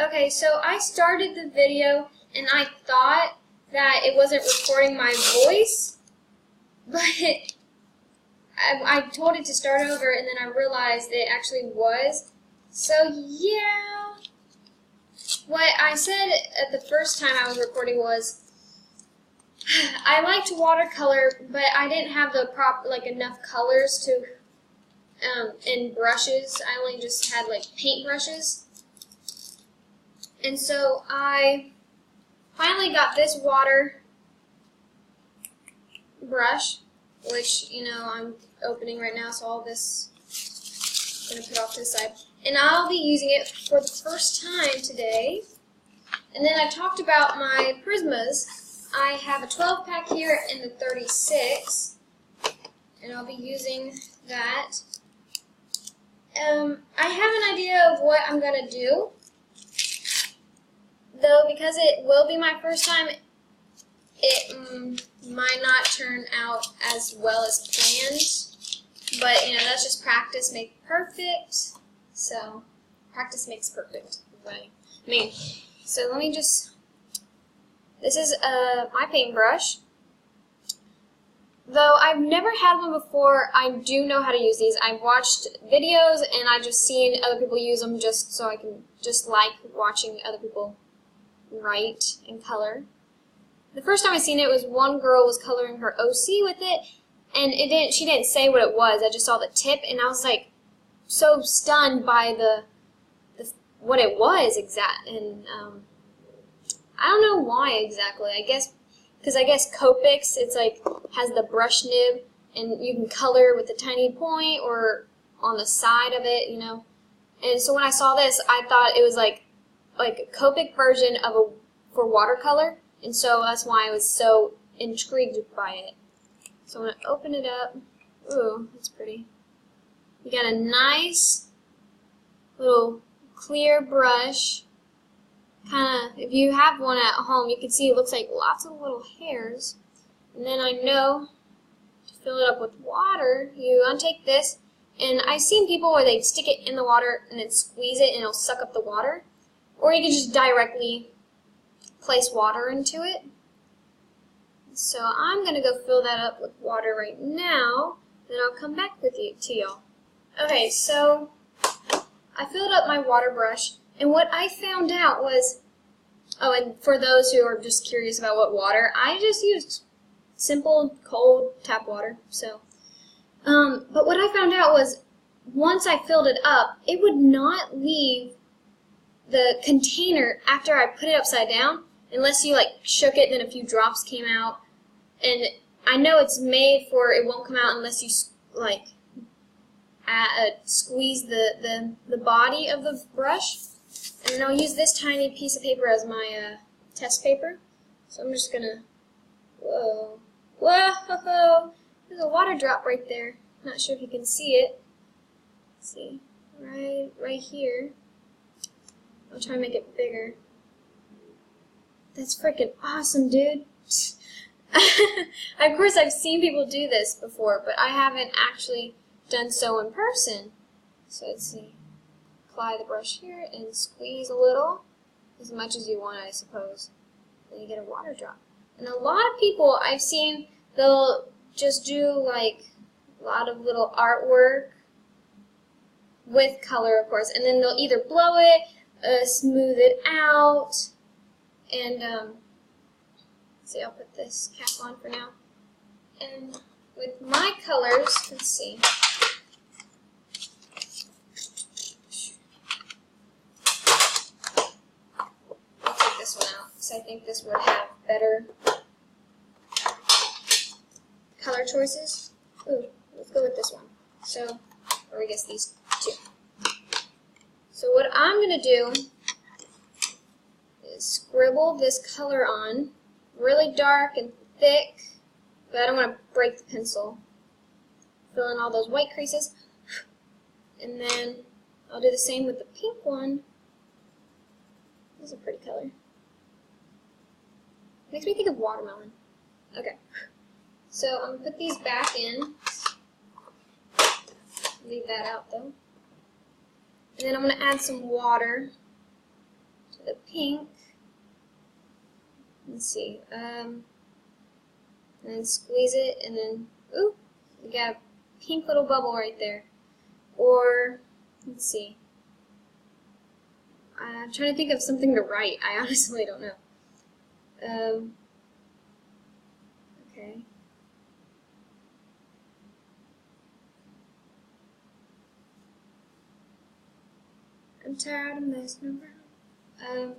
Okay, so I started the video and I thought that it wasn't recording my voice, but I told it to start over and then I realized it actually was. So yeah, what I said at the first time I was recording was I liked watercolor, but I didn't have the enough colors to and brushes. I only just had like paint brushes. And so I finally got this water brush, which, you know, I'm opening right now, so all this I'm going to put off to the side. And I'll be using it for the first time today. And then I talked about my Prismas. I have a 12-pack here in the 36, and I'll be using that. I have an idea of what I'm going to do. Though, because it will be my first time, it might not turn out as well as planned. But, you know, that's just practice makes perfect. So, practice makes perfect. I mean, so let me just, this is my paintbrush. Though I've never had one before, I do know how to use these. I've watched videos and I've just seen other people use them just so I can just like watching other people write and color. The first time I seen it was one girl was coloring her OC with it, and she didn't say what it was. I just saw the tip, and I was like so stunned by what it was and I don't know why exactly. I guess because Copics, it's like has the brush nib, and you can color with a tiny point or on the side of it, you know. And so when I saw this, I thought it was like a Copic version of for watercolor, and so that's why I was so intrigued by it. So I'm going to open it up. Ooh, that's pretty. You got a nice little clear brush. Kind of, if you have one at home, you can see it looks like lots of little hairs. And then I know to fill it up with water, you untake this, and I've seen people where they stick it in the water and then squeeze it and it'll suck up the water. Or you can just directly place water into it. So I'm going to go fill that up with water right now, then I'll come back with to y'all. Okay, so I filled up my water brush, and what I found out was, oh, and for those who are just curious about what water, I just used simple cold tap water. So, but what I found out was once I filled it up, it would not leave the container after I put it upside down, unless you like shook it and then a few drops came out. And I know it's made for it won't come out unless you like squeeze the body of the brush. And then I'll use this tiny piece of paper as my test paper. So I'm just gonna, whoa, there's a water drop right there. Not sure if you can see it. Let's see, right here. I'll try and make it bigger. That's freaking awesome, dude. Of course, I've seen people do this before, but I haven't actually done so in person. So let's see. Apply the brush here and squeeze a little, as much as you want, I suppose. Then you get a water drop. And a lot of people I've seen, they'll just do like a lot of little artwork with color, of course, and then they'll either blow it, smooth it out, and see, I'll put this cap on for now. And with my colors, let's see. I'll take this one out because I think this would have better color choices. Ooh, let's go with this one. So, or I guess these two. So what I'm going to do is scribble this color on, really dark and thick, but I don't want to break the pencil. Fill in all those white creases, and then I'll do the same with the pink one. This is a pretty color. Makes me think of watermelon. Okay, so I'm going to put these back in. Leave that out though. And then I'm going to add some water to pink. Let's see. And then squeeze it, and then, ooh, we got a pink little bubble right there. Or, let's see. I'm trying to think of something to write. I honestly don't know. Okay. I'm tired of messing around.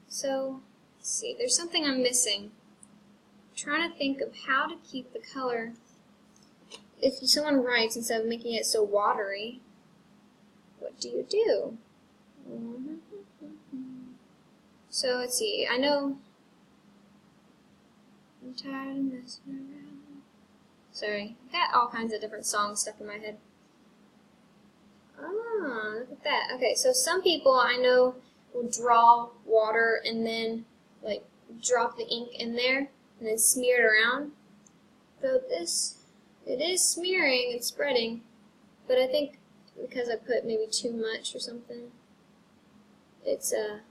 So, let's see. There's something I'm missing. I'm trying to think of how to keep the color. If someone writes instead of making it so watery, what do you do? So let's see. I know. I'm tired of messing around. Sorry, I've got all kinds of different songs stuck in my head. Ah, look at that. Okay, so some people I know will draw water and then like drop the ink in there and then smear it around. So this, it is smearing and spreading, but I think because I put maybe too much or something, it's there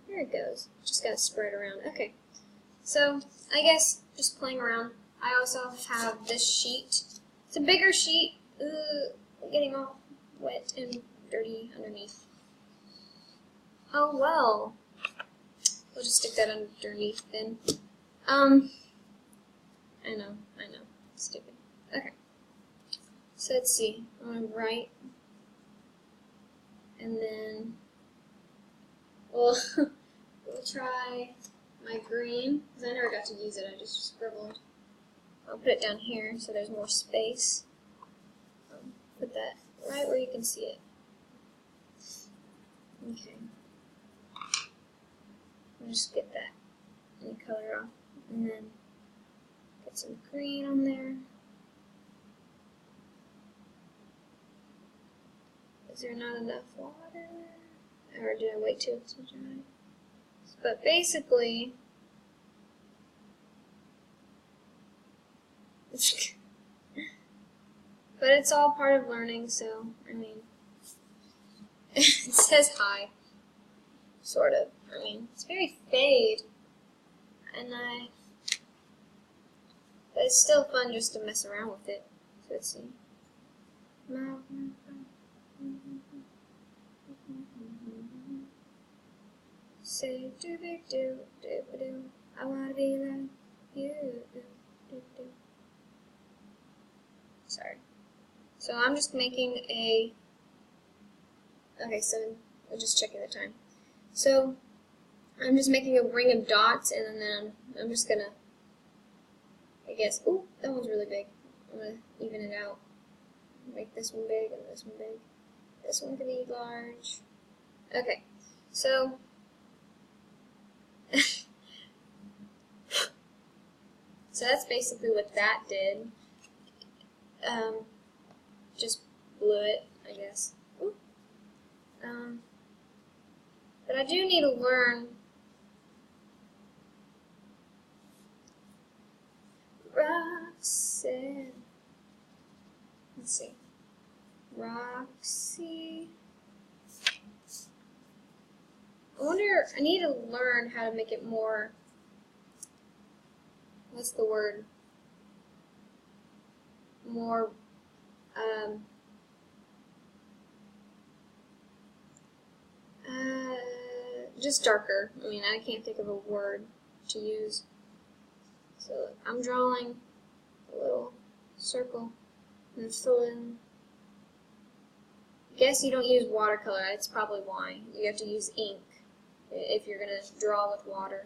it goes. Just gotta spread around. Okay, so I guess just playing around. I also have this sheet. It's a bigger sheet. Getting all wet and dirty underneath. Oh well. We'll just stick that underneath then. I know. Stupid. Okay. So let's see. I'm gonna write, and then we'll try my green, because I never got to use it. I just scribbled. I'll put it down here so there's more space. Put that right where you can see it. Okay. I'll just get that and color off, and then get some green on there. Is there not enough water? Or did I wait till it's dry? But basically, but it's all part of learning, so, I mean, it says hi, sort of. I mean, it's very fade, and but it's still fun just to mess around with it. So let's see. Say do big do do do. I wanna be like you. Do, do, do. Sorry. So I'm just making a. Okay, so I'm just checking the time. So I'm just making a ring of dots, and then I'm just gonna. I guess. Ooh, that one's really big. I'm gonna even it out. Make this one big and this one big. This one can be large. Okay, so. So that's basically what that did. Just blew it, I guess. Ooh. But I do need to learn Roxanne. Let's see. Roxy. I wonder, I need to learn how to make it more, what's the word? More, just darker. I mean, I can't think of a word to use. So I'm drawing a little circle and fill in. I guess you don't use watercolor. That's probably why. You have to use ink if you're gonna draw with water.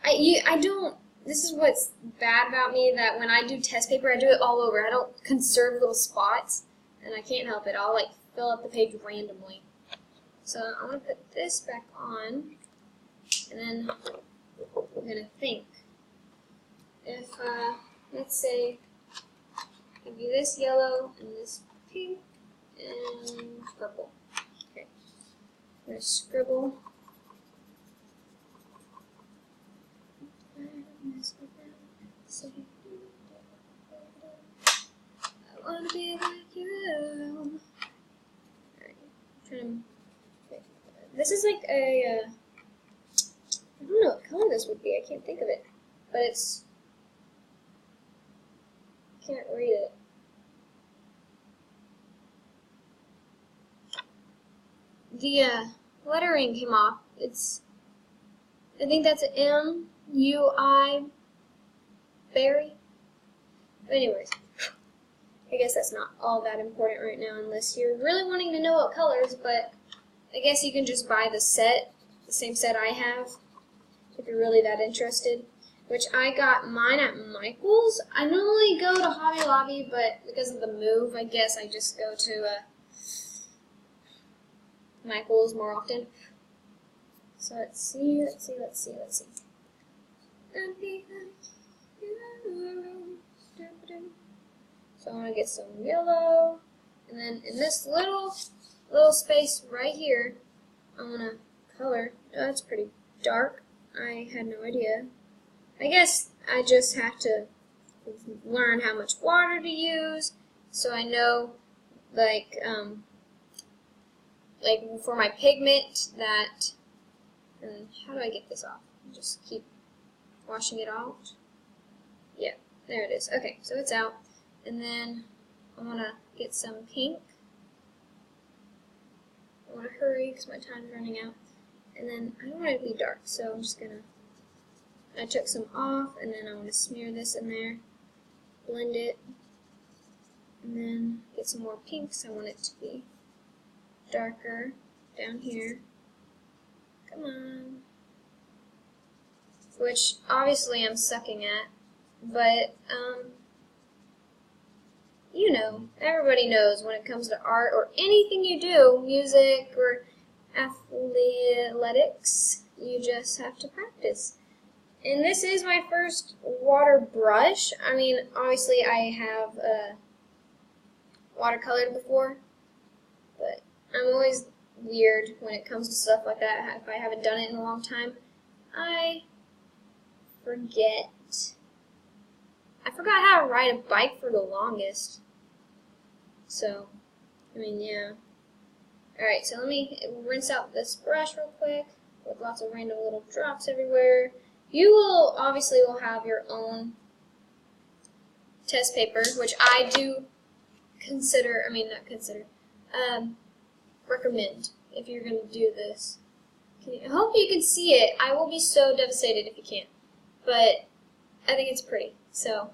I don't. This is what's bad about me, that when I do test paper, I do it all over. I don't conserve little spots, and I can't help it. I'll like fill up the page randomly. So I'm gonna put this back on, and then I'm gonna think. If let's say I do this yellow and this pink and purple. Okay, I'm gonna scribble. I wanna be like you. Alright, this is like a, I don't know what color this would be. I can't think of it. But it's, can't read it. The lettering came off. It's, I think that's an M, U, I, berry. But anyways, I guess that's not all that important right now unless you're really wanting to know what colors, but I guess you can just buy the set, the same set I have, if you're really that interested. Which I got mine at Michael's. I normally go to Hobby Lobby, but because of the move, I guess I just go to Michael's more often. So let's see. So I'm gonna get some yellow, and then in this little space right here, I'm gonna color. Oh, that's pretty dark. I had no idea. I guess I just have to learn how much water to use, so I know, like for my pigment that, and how do I get this off? Just keep washing it out. Yeah, there it is. Okay, so it's out. And then I want to get some pink. I want to hurry because my time's running out. And then I don't want it to be dark, so I'm just going to, I took some off, and then I want to smear this in there, blend it, and then get some more pinks. I want it to be darker down here. Come on. Which obviously I'm sucking at, but you know, everybody knows when it comes to art or anything you do, music or athletics, you just have to practice. And this is my first water brush. I mean, obviously I have watercolored before, but I'm always weird when it comes to stuff like that. If I haven't done it in a long time, I forget. I forgot how to ride a bike for the longest. So, I mean, yeah. Alright, so let me rinse out this brush real quick with lots of random little drops everywhere. You will obviously have your own test paper, which I do consider, I mean not consider, recommend if you're going to do this. I hope you can see it. I will be so devastated if you can't. But I think it's pretty, so.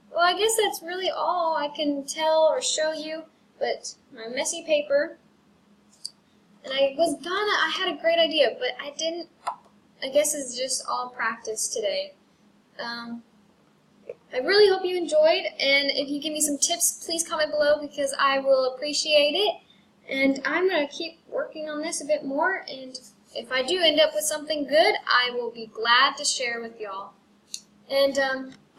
Well, I guess that's really all I can tell or show you, but my messy paper. And I had a great idea, but I didn't. I guess it's just all practice today. I really hope you enjoyed, and if you give me some tips, please comment below because I will appreciate it. And I'm going to keep working on this a bit more, and if I do end up with something good, I will be glad to share with y'all. And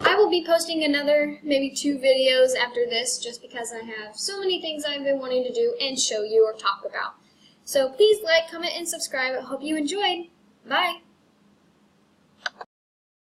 I will be posting another, maybe 2 videos after this, just because I have so many things I've been wanting to do and show you or talk about. So please like, comment, and subscribe. I hope you enjoyed. Bye!